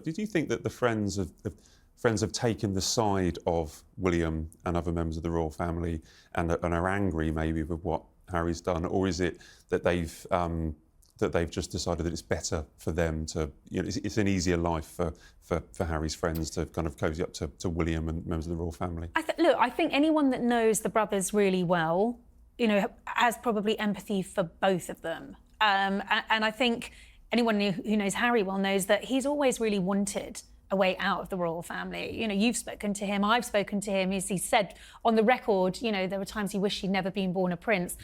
did you think that the friends have taken the side of William and other members of the royal family and are angry maybe with what Harry's done, or is it that they've just decided that it's better for them to, it's an easier life for Harry's friends to kind of cosy up to William and members of the royal family? Look, I think anyone that knows the brothers really well, has probably empathy for both of them. And I think anyone who knows Harry well knows that he's always really wanted a way out of the royal family. You've spoken to him, I've spoken to him. As he said on the record, there were times he wished he'd never been born a prince.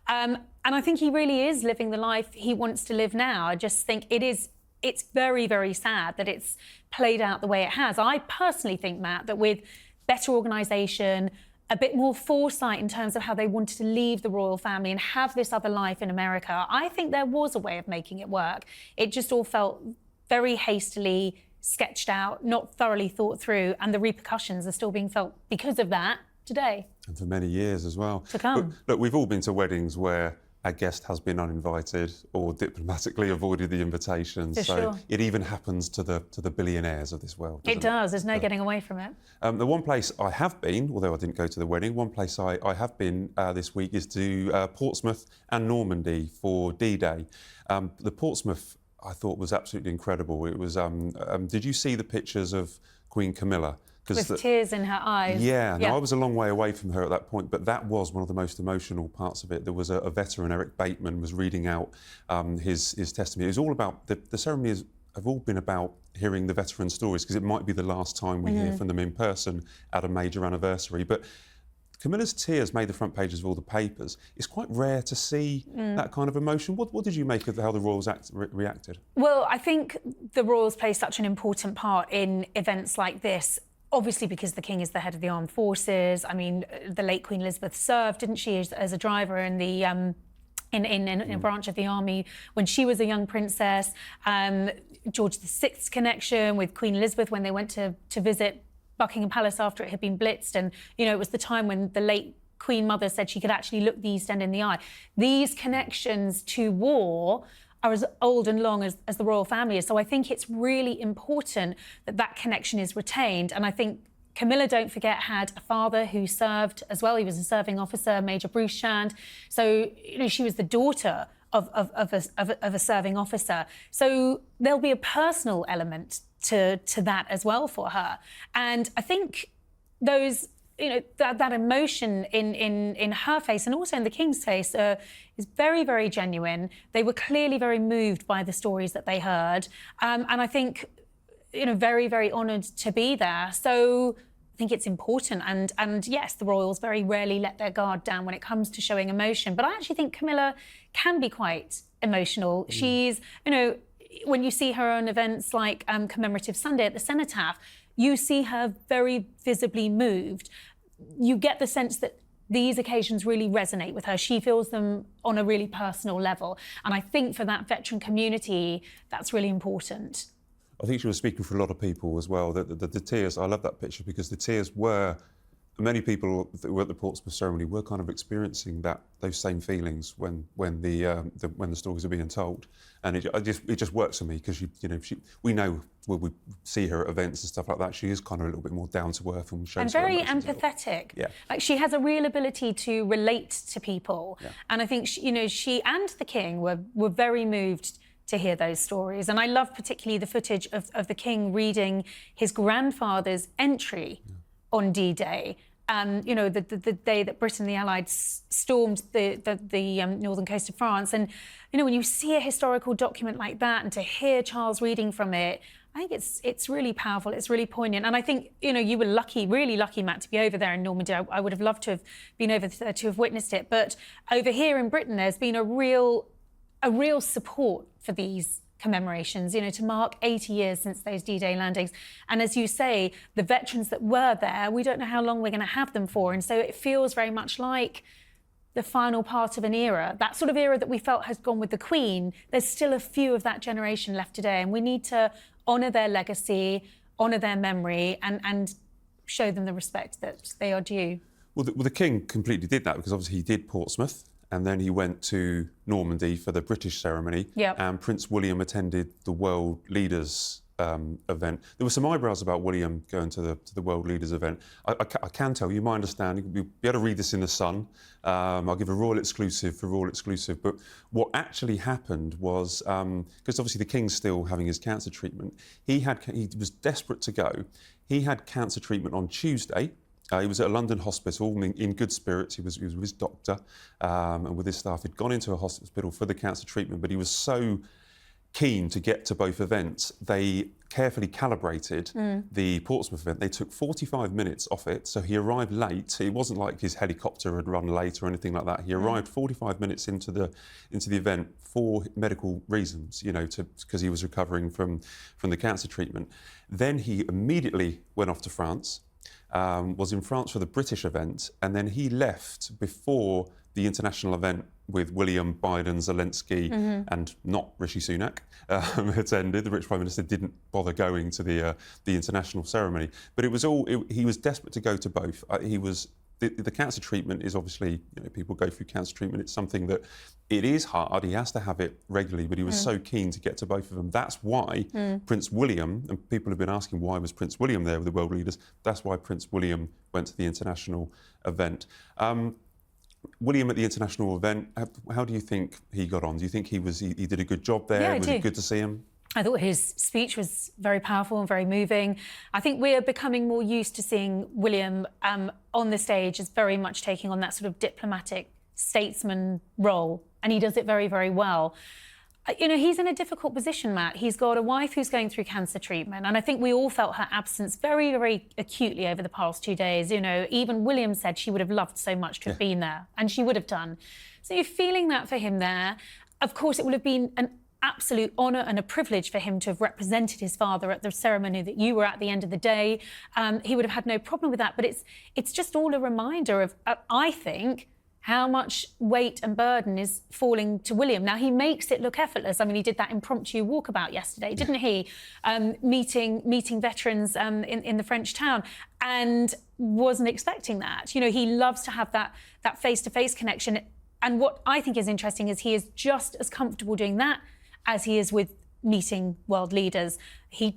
And I think he really is living the life he wants to live now. I just think it's very, very sad that it's played out the way it has. I personally think, Matt, that with better organisation, a bit more foresight in terms of how they wanted to leave the royal family and have this other life in America, I think there was a way of making it work. It just all felt very hastily sketched out, not thoroughly thought through, and the repercussions are still being felt because of that today. And for many years as well. To come. Look, we've all been to weddings where a guest has been uninvited or diplomatically avoided the invitation. For sure. It even happens to the billionaires of this world. It does. There's no getting away from it. The one place I have been, although I didn't go to the wedding, one place I have been this week is to Portsmouth and Normandy for D-Day. The Portsmouth, I thought, was absolutely incredible. It was. Did you see the pictures of Queen Camilla? With tears in her eyes. Yeah, I was a long way away from her at that point, but that was one of the most emotional parts of it. There was a veteran, Eric Bateman, was reading out his testimony. It was all about, the ceremonies have all been about hearing the veteran stories, because it might be the last time we hear from them in person at a major anniversary. But Camilla's tears made the front pages of all the papers. It's quite rare to see that kind of emotion. What did you make of how the royals reacted? Well, I think the royals play such an important part in events like this. Obviously, because the King is the head of the armed forces. I mean, the late Queen Elizabeth served, didn't she, as a driver in the in a branch of the army when she was a young princess. George VI's connection with Queen Elizabeth when they went to visit Buckingham Palace after it had been blitzed, and it was the time when the late Queen Mother said she could actually look the East End in the eye. These connections to war are as old and long as the royal family is. So I think it's really important that that connection is retained. And I think Camilla, don't forget, had a father who served as well. He was a serving officer, Major Bruce Shand. So, she was the daughter of a serving officer. So there'll be a personal element to that as well for her. And I think those, that emotion in her face and also in the King's face is very, very genuine. They were clearly very moved by the stories that they heard. And I think, very, very honoured to be there. So I think it's important. And yes, the royals very rarely let their guard down when it comes to showing emotion. But I actually think Camilla can be quite emotional. She's, when you see her on events like Commemorative Sunday at the Cenotaph, you see her very visibly moved. You get the sense that these occasions really resonate with her. She feels them on a really personal level. And I think for that veteran community, that's really important. I think she was speaking for a lot of people as well. The tears, I love that picture, because the tears were, many people that were at the Portsmouth ceremony were kind of experiencing those same feelings when the stories are being told, and it just works for me, because we know when we see her at events and stuff like that, she is kind of a little bit more down to earth and shows and very empathetic. Yeah, like she has a real ability to relate to people, and I think she and the King were very moved to hear those stories. And I love particularly the footage of the King reading his grandfather's entry on D-Day. The day that Britain, the Allies, stormed the northern coast of France. And, when you see a historical document like that and to hear Charles reading from it, I think it's really powerful, it's really poignant. And I think, you were lucky, really lucky, Matt, to be over there in Normandy. I would have loved to have been over there to have witnessed it. But over here in Britain, there's been a real support for these commemorations, to mark 80 years since those D-Day landings. And as you say, the veterans that were there, we don't know how long we're going to have them for. And so it feels very much like the final part of an era. That sort of era that we felt has gone with the Queen, there's still a few of that generation left today. And we need to honour their legacy, honour their memory, and show them the respect that they are due. Well, the King completely did that, because obviously he did Portsmouth, and then he went to Normandy for the British ceremony. Yep. And Prince William attended the World Leaders event. There were some eyebrows about William going to the World Leaders event. I can tell you my understanding. You'll be able to read this in The Sun. I'll give a royal exclusive for royal exclusive. But what actually happened was, because obviously the King's still having his cancer treatment, he was desperate to go. He had cancer treatment on Tuesday. He was at a London hospital in good spirits. He was with his doctor and with his staff. He'd gone into a hospital for the cancer treatment, but he was so keen to get to both events. They carefully calibrated the Portsmouth event. They took 45 minutes off it, so he arrived late. It wasn't like his helicopter had run late or anything like that. He arrived 45 minutes into the event for medical reasons, you know, because he was recovering from the cancer treatment. Then he immediately went off to France. Was in France for the British event, and then he left before the international event with William, Biden, Zelensky, and not Rishi Sunak attended. The British Prime Minister didn't bother going to the international ceremony, but it was he was desperate to go to both. The cancer treatment is obviously, you know, people go through cancer treatment. It's something that it is hard. He has to have it regularly, but he was so keen to get to both of them. That's why Prince William, and people have been asking why was Prince William there with the world leaders. That's why Prince William went to the international event. William at the international event, how do you think he got on? Do you think he did a good job there? Yeah, was it good to see him? I thought his speech was very powerful and very moving. I think we're becoming more used to seeing William on the stage as very much taking on that sort of diplomatic statesman role, and he does it very, very well. You know, he's in a difficult position, Matt. He's got a wife who's going through cancer treatment, and I think we all felt her absence very, very acutely over the past 2 days. You know, even William said she would have loved so much to have been there, and she would have done. So you're feeling that for him there. Of course, it would have been an absolute honour and a privilege for him to have represented his father at the ceremony that you were at the end of the day. He would have had no problem with that. But it's just all a reminder of, I think, how much weight and burden is falling to William. Now, he makes it look effortless. I mean, he did that impromptu walkabout yesterday, didn't he? Meeting veterans in the French town, and wasn't expecting that. You know, he loves to have that face-to-face connection. And what I think is interesting is he is just as comfortable doing that as he is with meeting world leaders. He's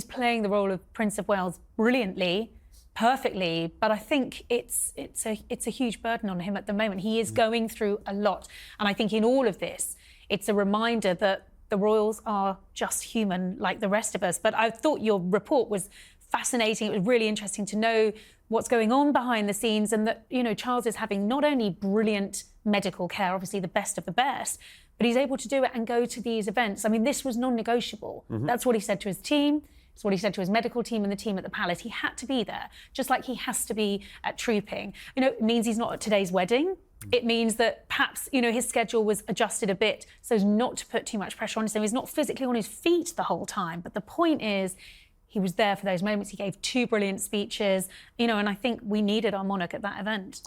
playing the role of Prince of Wales brilliantly, perfectly, but I think it's a huge burden on him at the moment. He is going through a lot, and I think in all of this, it's a reminder that the royals are just human like the rest of us. But I thought your report was fascinating. It was really interesting to know what's going on behind the scenes, and that, you know, Charles is having not only brilliant medical care, obviously the best of the best, but he's able to do it and go to these events. I mean, this was non-negotiable. That's what he said to his team. It's what he said to his medical team and the team at the palace. He had to be there, just like he has to be at trooping. You know, it means he's not at today's wedding. It means that perhaps, you know, his schedule was adjusted a bit so as not to put too much pressure on him. He's not physically on his feet the whole time. But the point is, he was there for those moments. He gave 2 brilliant speeches, you know, and I think we needed our monarch at that event.